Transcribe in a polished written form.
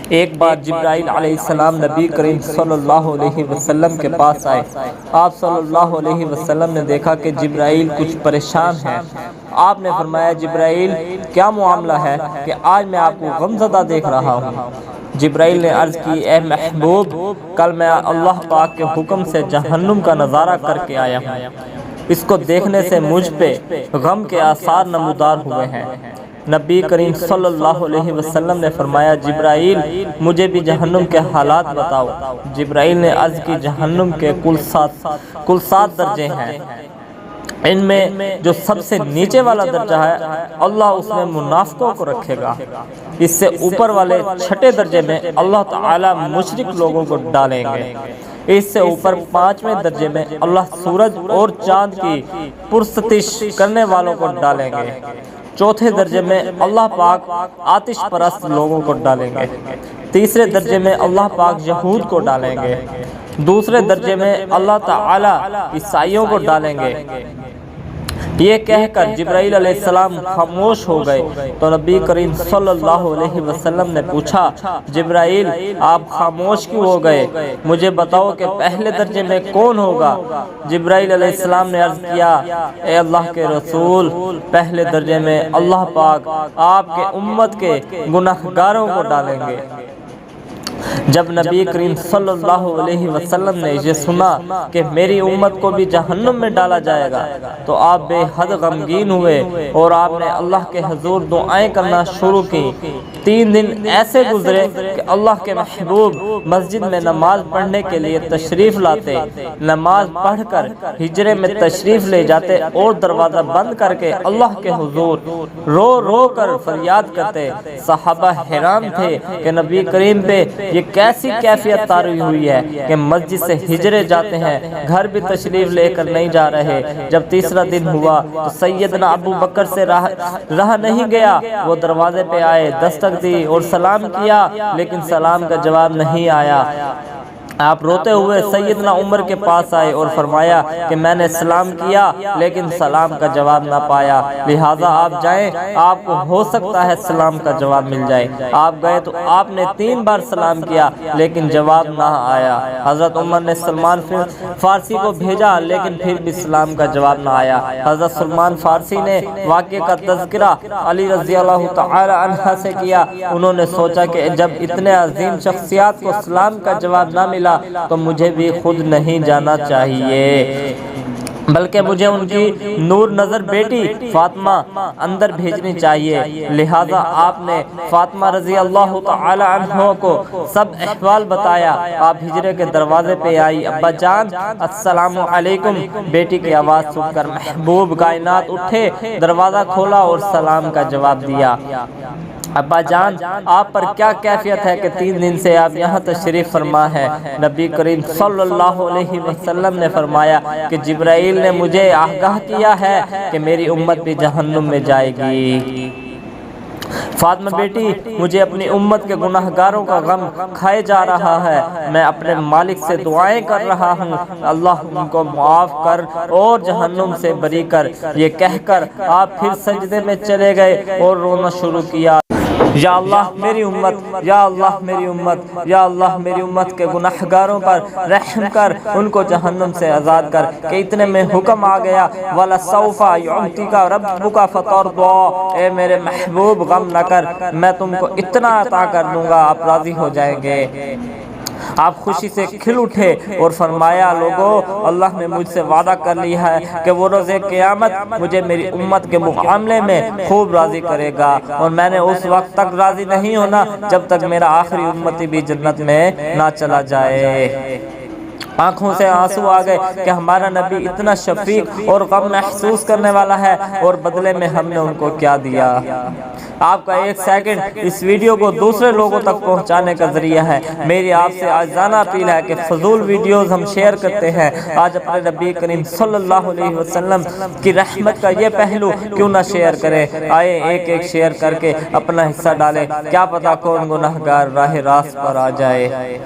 ایک بار جبرائیل علیہ السلام نبی کریم صلی اللہ علیہ وسلم کے پاس آئے۔ آپ صلی اللہ علیہ وسلم نے دیکھا کہ جبرائیل کچھ پریشان ہیں۔ آپ نے فرمایا جبرائیل کیا معاملہ ہے کہ آج میں آپ کو غمزدہ دیکھ رہا ہوں؟ جبرائیل نے عرض کی اے محبوب، کل میں اللہ پاک کے حکم سے جہنم کا نظارہ کر کے آیا ہوں۔ اس کو دیکھنے سے مجھ پہ غم کے آثار نمودار ہوئے ہیں۔ نبی کریم صلی اللہ علیہ وسلم نے فرمایا جبرائیل مجھے بھی جہنم کے حالات بتاؤ۔ جبرائیل نے عرض کی جہنم کے کل 7 درجے ہیں۔ ان میں جو سب سے نیچے والا درجہ ہے اللہ اس میں منافقوں کو رکھے گا۔ اس سے اوپر والے 6 درجے میں اللہ تعالی مشرک لوگوں کو ڈالیں گے۔ اس سے اوپر 5ویں درجے میں اللہ سورج اور چاند کی پرستش کرنے والوں کو ڈالیں گے۔ 4تھے درجے میں اللہ پاک آتش پرست لوگوں کو ڈالیں گے۔ 3رے درجے میں اللہ پاک یہود کو ڈالیں گے۔ 2سرے درجے میں اللہ تعالی عیسائیوں کو ڈالیں گے۔ یہ کہہ کر جبرائیل علیہ السلام خاموش ہو گئے تو نبی کریم صلی اللہ علیہ وسلم نے پوچھا جبرائیل آپ خاموش کیوں ہو گئے؟ مجھے بتاؤ کہ پہلے درجے میں کون ہوگا؟ جبرائیل علیہ السلام نے عرض کیا اے اللہ کے رسول، پہلے درجے میں اللہ پاک آپ کے امت کے گناہگاروں کو ڈالیں گے۔ جب نبی کریم صلی اللہ علیہ وسلم نے یہ سنا کہ میری امت کو بھی جہنم میں ڈالا جائے گا تو آپ بے حد غمگین ہوئے اور آپ نے اللہ کے حضور دعائیں کرنا شروع کی۔ 3 دن ایسے گزرے کہ اللہ کے محبوب مسجد میں نماز پڑھنے کے لیے تشریف لاتے، نماز پڑھ کر ہجرے میں تشریف لے جاتے اور دروازہ بند کر کے اللہ کے حضور رو رو کر فریاد کرتے۔ صحابہ حیران تھے کہ نبی کریم پہ یہ کیسی کیفیت طاری ہوئی ہے کہ مسجد سے ہجرے جاتے ہیں، گھر بھی تشریف لے کر نہیں جا رہے۔ جب 3را دن ہوا تو سیدنا ابو بکر سے رہا نہیں گیا، وہ دروازے پہ آئے، دستک دی اور سلام کیا لیکن سلام کا جواب نہیں آیا۔ آپ روتے ہوئے سیدنا عمر کے پاس آئے اور فرمایا کہ میں نے سلام کیا لیکن سلام کا جواب نہ پایا، لہٰذا آپ جائیں، آپ کو ہو سکتا ہے سلام کا جواب مل جائے۔ آپ گئے تو آپ نے 3 بار سلام کیا لیکن جواب نہ آیا۔ حضرت عمر نے سلمان فارسی کو بھیجا لیکن پھر بھی سلام کا جواب نہ آیا۔ حضرت سلمان فارسی نے واقعے کا تذکرہ علی رضی اللہ تعالی عنہ سے کیا۔ انہوں نے سوچا کہ جب اتنے عظیم شخصیات کو سلام کا جواب نہ ملا تو مجھے بھی خود نہیں جانا چاہیے، بلکہ مجھے ان کی نور نظر بیٹی فاطمہ اندر بھیجنی چاہیے۔ لہٰذا آپ نے فاطمہ رضی اللہ تعالی عنہ کو سب احوال بتایا۔ آپ ہجرے کے دروازے پہ آئی، ابا جان السلام علیکم، بیٹی کی آواز سن کر محبوب کائنات اٹھے، دروازہ کھولا اور سلام کا جواب دیا۔ ابا جان آپ پر کیا کیفیت ہے کہ 3 دن سے آپ یہاں تشریف فرما ہے؟ نبی کریم صلی اللہ علیہ وسلم نے فرمایا کہ جبرائیل نے مجھے آگاہ کیا ہے کہ میری امت بھی جہنم میں جائے گی۔ فاطمہ بیٹی مجھے اپنی امت کے گناہگاروں کا غم کھائے جا رہا ہے، میں اپنے مالک سے دعائیں کر رہا ہوں اللہ ان کو معاف کر اور جہنم سے بری کر۔ یہ کہہ کر آپ پھر سجدے میں چلے گئے اور رونا شروع کیا۔ یا اللہ میری امت، یا اللہ میری امت، یا اللہ میری امت کے گناہگاروں پر رحم کر، ان کو جہنم سے آزاد کر۔ کہ اتنے میں حکم آ گیا وَلَسَوْفَ يُعْطِيكَ رَبُّكَ فَتَرْضَىٰ، اے میرے محبوب غم نہ کر، میں تم کو اتنا عطا کر دوں گا آپ راضی ہو جائیں گے۔ آپ خوشی سے کھل اٹھے اور فرمایا لوگو اللہ نے مجھ سے وعدہ کر لیا ہے کہ وہ روز قیامت مجھے میری امت کے معاملے میں خوب راضی کرے گا، اور میں نے اس وقت تک راضی نہیں ہونا جب تک میرا آخری امتی بھی جنت میں نہ چلا جائے۔ آنکھوں سے آنسو آ گئے کہ ہمارا نبی اتنا شفیق اور غم محسوس کرنے والا ہے اور بدلے میں ہم نے ان کو کیا دیا۔ آپ کا 1 سیکنڈ اس ویڈیو کو دوسرے لوگوں تک پہنچانے کا ذریعہ ہے۔ میری آپ سے عاجزانہ اپیل ہے کہ فضول ویڈیوز ہم شیئر کرتے ہیں، آج اپنے نبی کریم صلی اللہ علیہ وسلم کی رحمت کا یہ پہلو کیوں نہ شیئر کریں؟ آئے ایک شیئر کر کے اپنا حصہ ڈالیں، کیا پتہ کون گناہگار راہ راست پر آ جائے۔